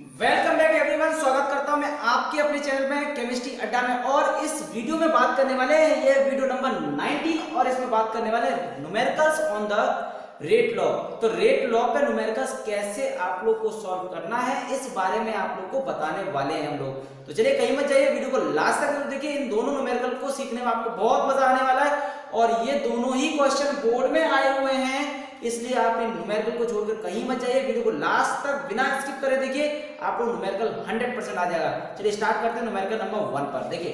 Welcome back everyone. स्वागत करता हूं मैं आपके अपने चैनल में केमिस्ट्री अड्डा में। और इस वीडियो में बात करने वाले हैं, ये वीडियो नंबर 19 और इसमें बात करने वाले हैं numericals on the rate law. तो रेट लॉ पे न्यूमेरिकल्स कैसे आप लोग को सॉल्व करना है इस बारे में आप लोग को बताने वाले हैं हम लोग। तो चलिए कहीं मत जाइए, वीडियो को लास्ट तक देखिए। इन दोनों न्यूमेरिकल को सीखने में आपको बहुत मजा आने वाला है और ये दोनों ही क्वेश्चन बोर्ड में आए हुए हैं, इसलिए आप इन न्यूमेरिकल को छोड़कर कहीं मत जाइए। वीडियो को लास्ट तक बिना स्किप करे देखिए, आपको न्यूमेरिकल 100% आ जाएगा। चलिए स्टार्ट करते हैं न्यूमेरिकल नंबर 1 पर। देखिए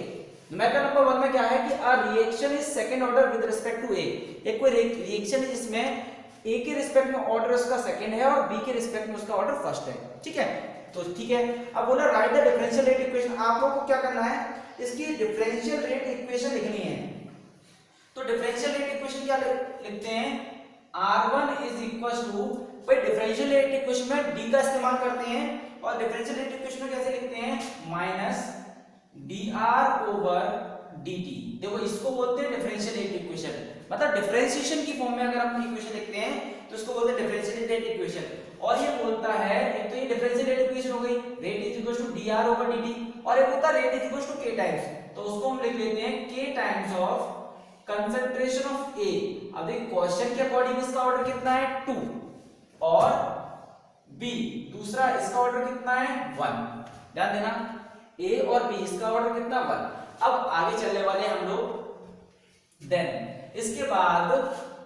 न्यूमेरिकल नंबर 1 में क्या है कि a reaction is second order with respect to A. एक कोई रिएक्शन है जिसमें ए के रिस्पेक्ट में ऑर्डर उसका सेकंड है और बी के रिस्पेक्ट में उसका ऑर्डर फर्स्ट है। ठीक है, तो ठीक है। अब बोला right the differential rate equation. आप लोगों को क्या करना है, इसकी डिफरेंशियल रेट इक्वेशन लिखनी है। तो डिफरेंशियल रेट इक्वेशन क्या लिखते हैं, R1 इज इक्वल टू, भाई डिफरेंशियल रेट इक्वेशन में d का इस्तेमाल करते हैं और डिफरेंशियल रेट इक्वेशन में कैसे लिखते हैं, माइनस dr ओवर dt। देखो इसको बोलते हैं डिफरेंशियल रेट इक्वेशन, मतलब डिफरेंशिएशन की फॉर्म में अगर हम इक्वेशन लिखते हैं तो इसको बोलते हैं डिफरेंशियल रेट इक्वेशन। और ये बोलता है, एक तो ये डिफरेंशियल रेट इक्वेशन हो गई, rate is equal to dr over dt, और एक होता है rate is equal to k times, तो उसको हम लिख लेते हैं k times of concentration of A। अब देखिए क्वेश्चन के अकॉर्डिंग इसका ऑर्डर कितना है 2 और B दूसरा इसका ऑर्डर कितना है 1। ध्यान देना, A और B इसका ऑर्डर कितना 1। अब आगे चलने वाले हम लोग। देन इसके बाद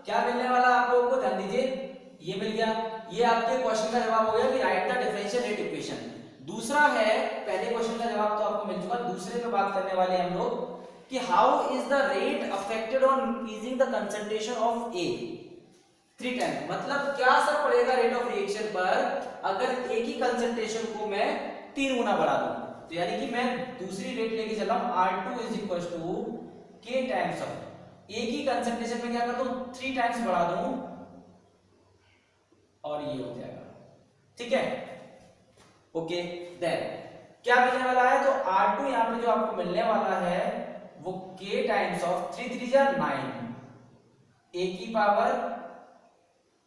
क्या मिलने वाला आप लोगों को, ध्यान दीजिए, ये मिल गया, ये आपके क्वेश्चन का जवाब हो गया कि right the differential rate equation. दूसरा है, पहले क्वेश्चन का जवाब तो आपको मिल चुका, दूसरे में बात करने वाले हम लोग कि how is the rate affected on increasing the concentration of A 3 times. मतलब क्या असर पड़ेगा रेट ऑफ रिएक्शन पर अगर ए की कंसंट्रेशन को मैं 3 गुना बढ़ा दूं। तो यानी कि मैं दूसरी रेट लेके चल रहा हूं, R2 is equal to k times of A की कंसंट्रेशन में क्या कर दूं 3 टाइम्स बढ़ा दूं और ये हो जाएगा। ठीक है, ओके। देन क्या मिलने वाला है, तो R2 यहां पे जो आपको मिलने वाला है वो k टाइम्स ऑफ 3 3 जा 9, a की पावर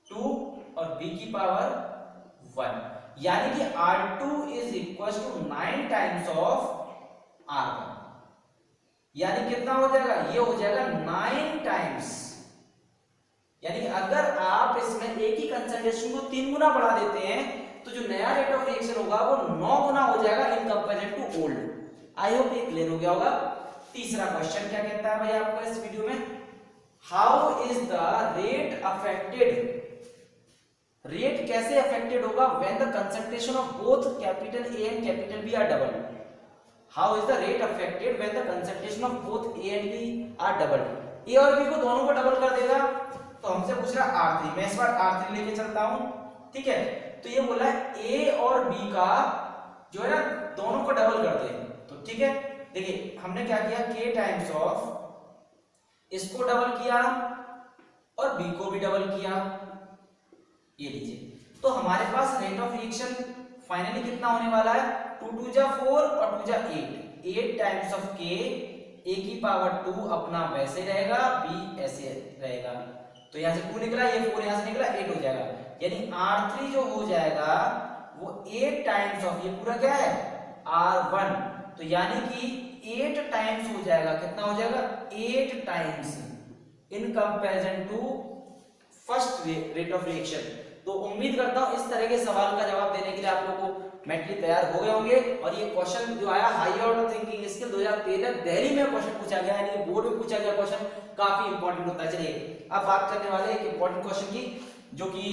2 और b की पावर 1, यानी कि R2 is equal to 9 times of R1। यानी कितना हो जाएगा, ये हो जाएगा 9 टाइम्स। यानी अगर आप इसमें a की कंसंट्रेशन को 3 गुना बढ़ा देते हैं तो जो नया रेट ऑफ रिएक्शन होगा वो 9 गुना हो जाएगा in comparison to old. I hope ये क्लियर हो गया होगा। तीसरा क्वेश्चन क्या कहता है भाई आपको इस वीडियो में, how is the rate affected, rate कैसे अफेक्टेड होगा when the concentration of both capital A and capital B are double. How is the rate affected when the concentration of both A and B are double. A और B को दोनों को double कर देगा, तो हमसे पूछ रहा है R3, मैं इस बार R3 लेके चलता हूं। ठीक है, तो ये बोला है A और B का जो है ना दोनों को डबल कर दे। तो ठीक है, देखिए हमने क्या किया, k टाइम्स ऑफ इसको डबल किया और b को भी डबल किया, ये लीजिए। तो हमारे पास रेट ऑफ रिएक्शन फाइनली कितना होने वाला है, 2 2 जा 4 और 2 जा 8 टाइम्स ऑफ k, a की पावर 2 अपना वैसे रहेगा, b ऐसे रहेगा। तो यहां से 2 निकला, ये 4 यहां से निकला, 8 हो जाएगा। यानी R3 जो हो जाएगा वो 8 टाइम्स ऑफ, ये पूरा क्या है R1, तो यानी कि 8 टाइम्स हो जाएगा। कितना हो जाएगा, 8 times in comparison to first rate of reaction. तो उम्मीद करता हूं इस तरह के सवाल का जवाब देने के लिए आप लोगों को मेंटली तैयार हो गए होंगे। और ये क्वेश्चन जो आया high order thinking skill 2013 Delhi में क्वेश्चन पूछा गया, यानी बोर्ड में पूछा गया क्वेश्चन, काफी इंपॉर्टेंट होता है। चलिए अब बात करने वाले एक इंपॉर्टेंट क्वेश्चन की जो कि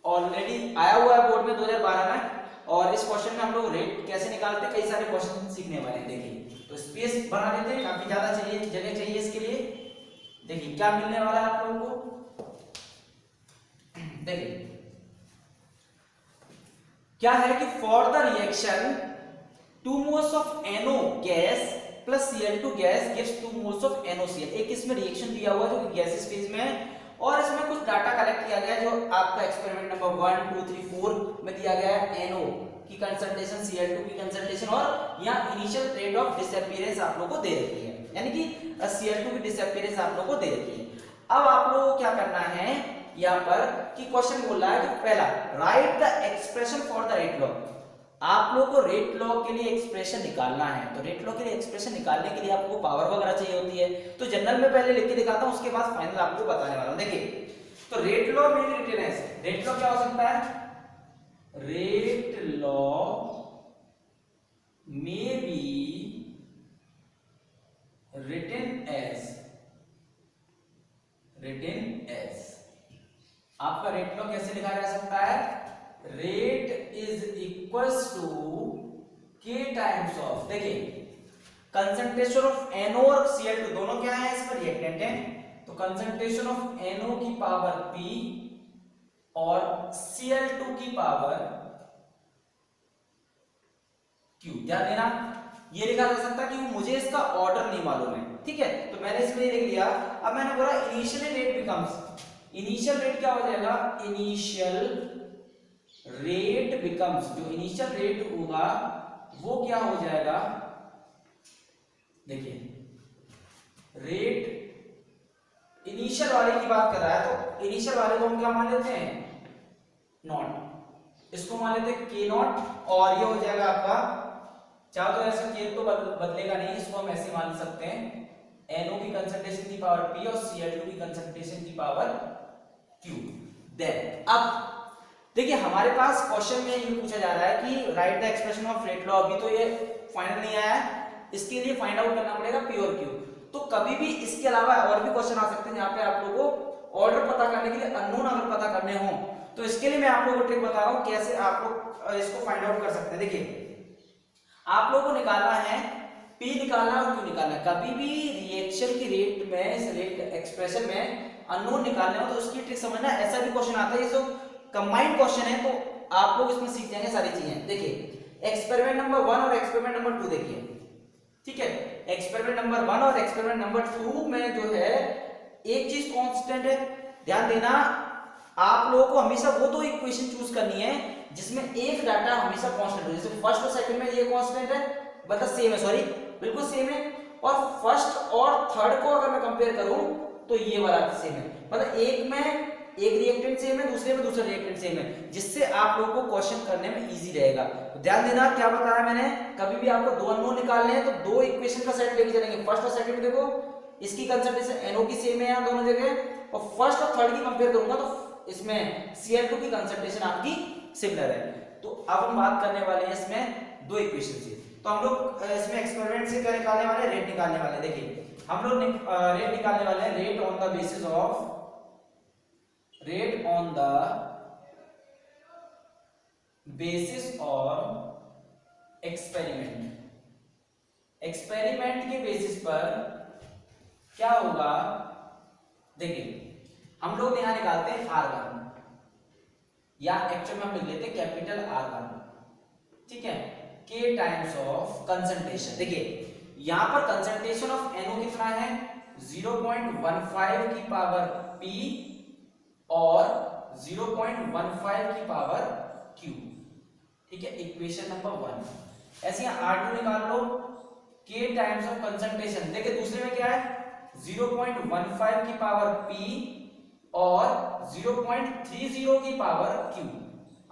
ऑलरेडी आया हुआ है बोर्ड में 2012 में, और इस क्वेश्चन में हम लोग रेट कैसे निकालते हैं कई सारे क्वेश्चन सीखने वाले हैं। देखिए तो स्पेस बना देते हैं, काफी ज्यादा चाहिए जगह चाहिए इसके लिए। देखिए क्या मिलने वाला है आप लोगों को, देखिए क्या है कि for the reaction 2 moles of NO gas plus Cl2 gas gives 2 moles of NaCl। एक इसमें रिएक्शन दिया हुआ जो कि गैसेस फेज में है और इसमें कुछ डाटा कलेक्ट किया गया जो आपका एक्सपेरिमेंट नंबर 1 2 3 4 में दिया गया है। NO की कंसंट्रेशन, Cl2 की कंसंट्रेशन और यहाँ इनिशियल रेट ऑफ डिसअपीयरेंस आप लोगों को दे रखी है, यानी कि Cl2 की डिसअपीयरेंस आप लोगों को दे रखी है। अब आप लोगों को क्या करना है, यहाँ पर कि क्वेश्चन बोल रहा है कि पहला right the expression for the rate law. आप लोग को रेट लॉ के लिए एक्सप्रेशन निकालना है, तो रेट लॉ के लिए एक्सप्रेशन निकालने के लिए आपको पावर वगैरह चाहिए होती है, तो जनरल में पहले लिख के दिखाता हूं, उसके बाद फाइनल आपको बताने वाला हूं। देखिए तो रेट लॉ में रिटन है, रेट लॉ क्या हो सकता है, रेट लॉ में बी रिटन एज आपका रेट लॉ कैसे लिखा जा सकता है, रेट इज इक्वल्स टू के टाइम्स ऑफ, देखिए कंसंट्रेशन ऑफ NO और Cl2 दोनों क्या है, इस पर रिएक्टेंट है, तो कंसंट्रेशन ऑफ NO की पावर P और Cl2 की पावर Q। ध्यान देना, ये लिखा जा सकता है कि मुझे इसका ऑर्डर नहीं मालूम है, ठीक है, तो मैंने इसमें लिख दिया। अब मैंने बोला initial rate becomes, initial rate क्या हो जाएगा, इनिशियल रेट बिकम्स, जो इनिशियल रेट होगा वो क्या हो जाएगा, देखिए रेट इनिशियल वाले की बात कर रहा है, तो इनिशियल वाले को हम क्या मान लेते हैं, नॉट, इसको मान लेते हैं के नॉट, और ये हो जाएगा आपका, चाहो तो ऐसा के तो बदलेगा नहीं, इसको हम ऐसे मान सकते हैं NO की कंसंट्रेशन की पावर P और Cl2 की कंसंट्रेशन की पावर Q। देन अब देखिए हमारे पास क्वेश्चन में ये पूछा जा रहा है कि right the expression of rate law, अभी तो ये फाइनल नहीं आया है, इसके लिए फाइंड आउट करना पड़ेगा P और Q। तो कभी भी इसके अलावा और भी क्वेश्चन आ सकते हैं जहां पे आप लोगों को ऑर्डर पता करने के लिए अननोन अगर पता करने हो, तो इसके लिए मैं आप लोगों को ट्रिक बता रहा हूं कैसे आप लोग इसको फाइंड आउट कर सकते हैं। देखिए आप लोगों को निकालना है P निकालना है और Q निकालना है, कभी भी रिएक्शन की रेट में, इस रेट एक्सप्रेशन में अननोन निकालने हो तो उसकी ट्रिक समझना। ऐसा भी क्वेश्चन आता है, जो कंबाइंड क्वेश्चन है, तो आप लोग इसमें सीख जाएंगे सारी चीजें। देखिए एक्सपेरिमेंट नंबर 1 और एक्सपेरिमेंट नंबर 2 देखिए, ठीक है, एक्सपेरिमेंट नंबर 1 और एक्सपेरिमेंट नंबर 2 में जो है एक चीज कांस्टेंट है, ध्यान देना, आप लोगों को हमेशा वो तो इक्वेशन चूज करनी है जिसमें एक डाटा हमेशा कांस्टेंट हो, जैसे फर्स्ट और सेकंड में ये कांस्टेंट है, मतलब सेम है, सॉरी बिल्कुल सेम है, और फर्स्ट और थर्ड को अगर मैं कंपेयर करूं तो ये वाला सेम है, मतलब एक में एक रिएक्टेंट सेम है, दूसरे में दूसरा रिएक्टेंट सेम है, जिससे आप लोगों को क्वेश्चन करने में इजी रहेगा। तो ध्यान देना क्या बताया मैंने, कभी भी आपको दो अननोन निकालने हैं तो दो इक्वेशन का सेट लेके चलेंगे, फर्स्ट और सेकंड में देखो इसकी कंसंट्रेशन NO की सेम है यहाँ दोनों जगह, और फर्स्ट और थर्ड की कंपेयर करूंगा तो इसमें Cl2 की कंसंट्रेशन आपकी सिमिलर है। तो अब हम बात करने वाले हैं इसमें दो इक्वेशन से, तो हम लोग इसमें एक्सपेरिमेंट से क्या निकालने वाले हैं, रेट निकालने वाले हैं। देखिए हम लोग रेट निकालने वाले हैं, rate on the basis of, rate on the basis of experiment, experiment के बेसिस पर क्या होगा, देखिए हम लोग यहां निकालते हैं R1, या एक्चुअल में हम लिख लेते हैं कैपिटल R1, ठीक है, K टाइम्स ऑफ कंसंट्रेशन। देखिए यहां पर कंसंट्रेशन ऑफ NO कितना है, 0.15 की पावर P और 0.15 की पावर Q, ठीक है, इक्वेशन नंबर 1। ऐसे यहां R2 निकाल लो, K टाइम्स ऑफ कंसंट्रेशन, देखिए दूसरे में क्या है, 0.15 की पावर P और 0.30 की पावर Q।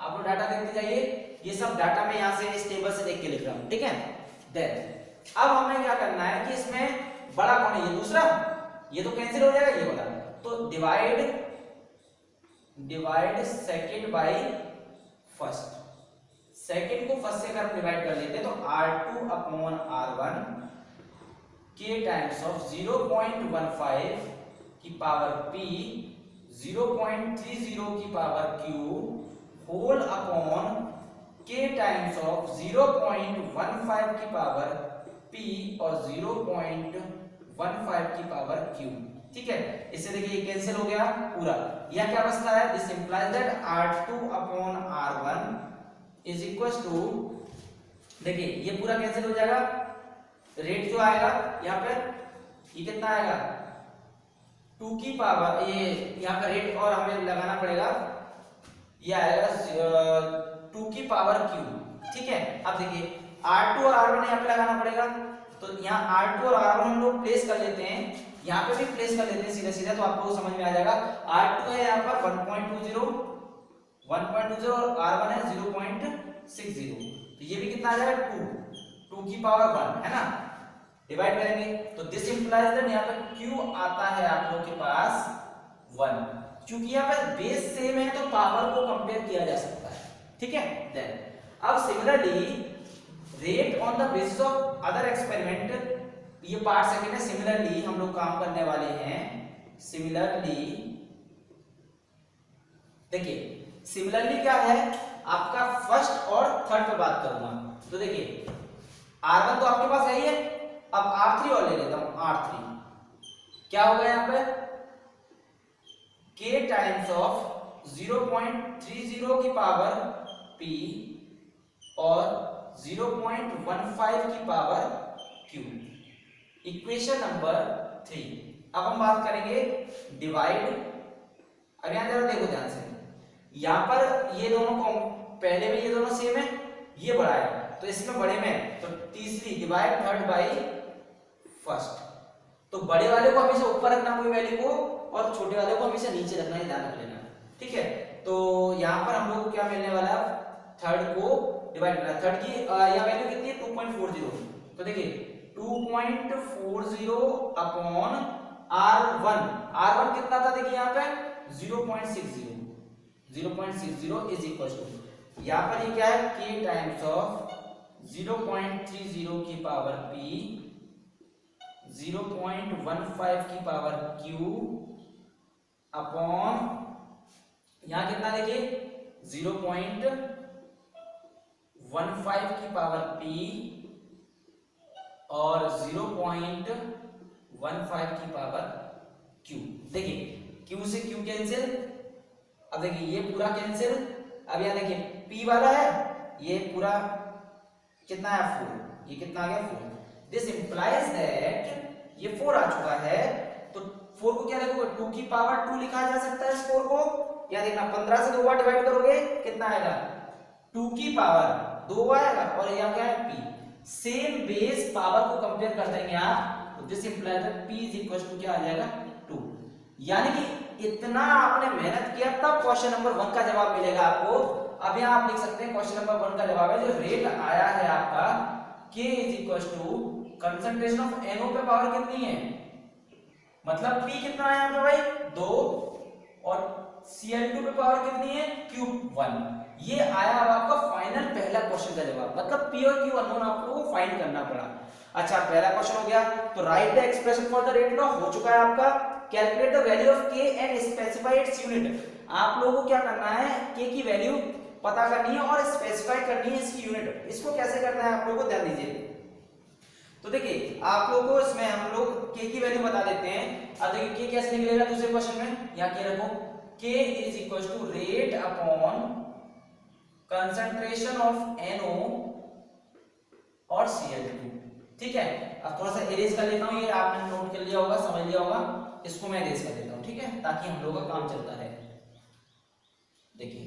आप लोग डाटा देखते जाइए, ये सब डाटा मैं यहां से इस टेबल से देख के लिख रहा हूं, ठीक है। देन अब हमें क्या करना है कि इसमें बड़ा कौन है, ये दूसरा, ये तो कैंसिल हो जाएगा ये वाला, तो divide second by first, second को फर्स्ट से अगर डिवाइड कर लेते हैं तो R2 upon R1 K times of 0.15 की पावर P, 0.30 की power Q whole upon K times of 0.15 की पावर P और 0.15 की पावर Q, ठीक है। इससे देखिए ये कैंसिल हो गया पूरा, यह क्या बचता है, this implies that R2 upon R1 is equal to, देखिए ये पूरा कैंसिल हो जाएगा, रेट जो आएगा यहाँ पे ये कितना आएगा, 2 की पावर, ये यहाँ पे रेट और हमें लगाना पड़ेगा, ये आएगा 2 की पावर Q, ठीक है। अब देखिए R2 और R1 यहाँ पे लगाना पड़ेगा, तो यहाँ R2 और R1 हम लोग प्लेस कर लेते हैं, यहाँ पे भी प्लेस कर लेते हैं सीधे सीधे, तो आपको समझ में आ जाएगा। R2 है यहाँ पर 1.20 और R1 है 0.60, तो ये भी कितना आ जाएगा 2 की पावर 1 है ना, डिवाइड करेंगे तो दिस इंप्लाइज दैट यहाँ पे q आता है आप लोग के पास 1, क्योंकि यहाँ पे बेस सेम है तो पावर को कंपेयर किया जा सकता है, ठीक है। देन अब similarly rate on the basis of other experiment, ये पार्ट सेकंड है। सिमिलरली हम लोग काम करने वाले हैं, सिमिलरली देखिए सिमिलरली क्या है आपका फर्स्ट और थर्ड पे बात करूंगा। तो देखिए R1 तो आपके पास है ही है, अब R3 और ले लेता हूं। R3 क्या होगा यहाँ पे k टाइम्स ऑफ 0.30 की पावर p और 0.15 की पावर q, इक्वेशन नंबर 3। अब हम बात करेंगे डिवाइड। अब यहां जरा देखो ध्यान से, यहां पर ये दोनों को पहले में ये दोनों सेम है, ये बड़ा है तो इसमें बड़े में तो तीसरी डिवाइड थर्ड बाई फर्स्ट, तो बड़े वाले को हमेशा ऊपर रखना कोई वैल्यू को और छोटे वाले को हमेशा नीचे रखना, है ध्यान रख लेना, ठीक है। तो यहां पर हम लोग को क्या मिलने वाला है, थर्ड को डिवाइड करना। थर्ड की यह वैल्यू कितनी है 2.40, तो देखिए 2.40 अपॉन R1 कितना था देखिए यहाँ पे 0.60 इज इक्वल टू, यहाँ पर ये क्या है k टाइम्स ऑफ 0.30 की पावर p, 0.15 की पावर q अपॉन यहाँ कितना देखिए 0.15 की पावर p और 0.15 की पावर q। देखिए q से q कैंसिल, अब देखिए ये पूरा कैंसिल, अब यहाँ देखिए p वाला है, ये पूरा कितना है 4, ये कितना आ गया 4। दिस इंप्लाइज दैट ये 4 आ चुका है, तो 4 को क्या लिखोगे 2 की पावर 2 लिखा जा सकता है इस 4 को। या देखना 15 से 2 बार डिवाइड करोगे कितना आएगा 2 की पावर 2 आएगा, और यहाँ क्या है p, सेम बेस पावर को कंपेयर कर देंगे आप, तो this implies that p is equal to क्या आ जाएगा 2। यानी कि इतना आपने मेहनत किया तब क्वेश्चन नंबर 1 का जवाब मिलेगा आपको। अब यहाँ आप लिख सकते हैं क्वेश्चन नंबर 1 का जवाब है जो रेट आया है आपका k is equal to concentration of NO पे पावर कितनी है, मतलब p कितना है यहाँ पे भाई 2 और Cl2 पे पावर कितनी है q 1। ये आया अब आपका फाइनल पहला क्वेश्चन का जवाब, मतलब p और q अननोन आप लोगों को फाइंड करना पड़ा। अच्छा पहला क्वेश्चन हो गया, तो right the expression for the rate law हो चुका है आपका। Calculate the value of k and specify its unit, आप लोगों को क्या करना है k की वैल्यू पता करनी है और स्पेसिफाई करनी है इसकी यूनिट। इसको कैसे करना है आप लोगों को ध्यान दीजिए। तो देखिए आप लोगों को इसमें हम लोग k की वैल्यू बता देते हैं। अब देखिए k कैसे निकलेगा दूसरे क्वेश्चन में, यहाँ k रखो, k is equal to rate upon concentration of NO और Cl2, ठीक है। अब थोड़ा सा इरेज कर लेता हूँ, ये आपने नोट कर लिया होगा, समझ लिया होगा, इसको मैं इरेज कर देता हूँ, ठीक है, ताकि हम लोगों का काम चलता रहे। देखिए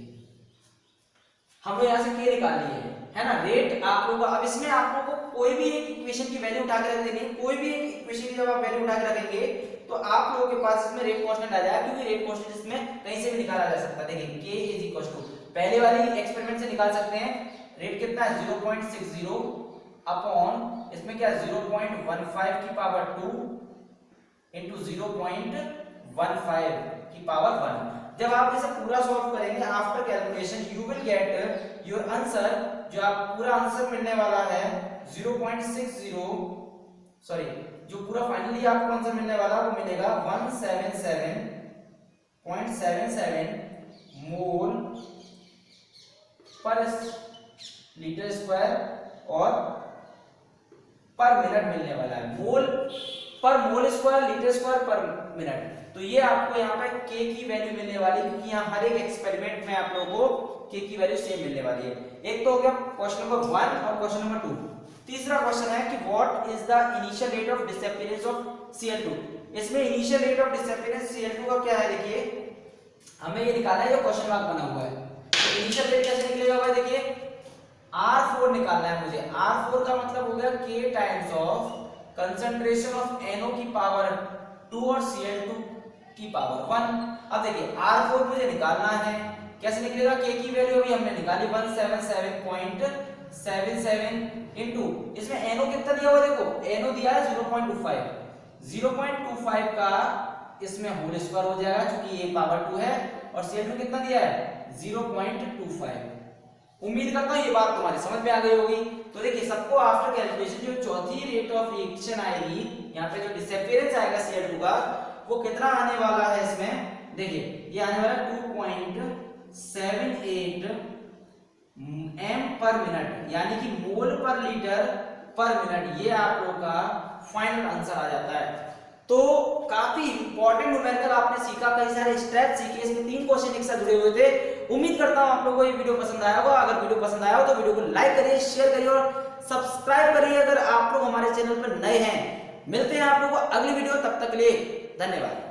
हम लोग यहाँ से k निकाल लिए है ना, रेट आप लोगों का। अब इसमें आप लोगों को कोई भी एक इक्वेशन की वैल्यू उठा के रख देनी है, कोई भी एक इक्वेशन की जब आप वैल्यू उठा के रखेंगे तो आप लोगों के पास इसमें रेट कांस्टेंट आ जाएगा, क्योंकि रेट कांस्टेंट इसमें कहीं से भी निकाला जा सकता है। देखिए k इज इक्वल टू पहले वाली एक्सपेरिमेंट से निकाल सकते हैं, रेट कितना है 0.60 अपॉन इसमें क्या 0.15 की पावर 2 इंटू 0.15 की पावर 1। जब आप इसे पूरा सॉल्व करेंगे after calculation you will get your answer, जो आप पूरा आंसर मिलने वाला है 0.60, सॉरी जो पूरा फाइनली आपको आंसर मिलने वाला वो मिलेगा 177.77 मोल पर लीटर स्क्वायर और पर मिनट मिलने वाला है, मोल पर मोल स्क्वायर लीटर स्क्वायर पर मिनट। तो ये आपको यहाँ पे k की वैल्यू मिलने वाली है, क्योंकि यहाँ हर एक एक्सपेरिमेंट में आप लोगों को k की वैल्यू सेम मिलने वाली है। एक तो हो गया क्वेश्चन नंबर 1 और क्वेश्चन नंबर 2। तीसरा क्वेश्चन है कि what is the initial rate of disappearance of Cl2। इसमें initial rate of disappearance Cl2 का क्या है, देखिए हमें ये निकालना है, जो क्वेश्चन मार्क बना हुआ है। तो इनिशियल रेट कैसे निकलेगा भाई, देखिए R4 निकालना है मुझे। R4 का मतलब हो गया k times of concentration of NO की पावर 2 और Cl2 की पावर 1। अब देखिए R4 मुझे निकालना है, कैसे निकलेगा, k की वैल्यू अभी हमने निकाली 177.77 0.77 इनटू इसमें एनओ कितना दिया हुआ देखो, एनओ दिया है 0.25, 0.25 का इसमें होल स्क्वायर हो जाएगा क्योंकि ये पावर 2 है, और Cl2 कितना दिया है 0.25। उम्मीद करता हूं ये बात तुम्हारी समझ में आ गई होगी। तो देखिए सबको आफ्टर कैलकुलेशन जो चौथी रेट ऑफ रिएक्शन आएगी, यहाँ पे जो डिसअपियरेंस आएगा Cl2 का वो कितना आने वाला है इसमें, देखिए ये आने वाला है 2.78 एम पर मिनट, यानी कि मोल पर लीटर पर मिनट, ये आप लोगों का फाइनल आंसर आ जाता है। तो काफी इंपॉर्टेंट न्यूमेरिकल आपने सीखा, कई सारे स्टेप सीखे, इसमें 3 क्वेश्चन एक साथ जुड़े हुए थे। उम्मीद करता हूं आप लोगों को ये वीडियो पसंद आया होगा। अगर वीडियो पसंद आया हो तो वीडियो को लाइक करिए, शेयर करिए और सब्सक्राइब करिए अगर आप लोग हमारे चैनल पर नए हैं। मिलते हैं आप लोगों को अगली वीडियो, तब तक के लिए धन्यवाद।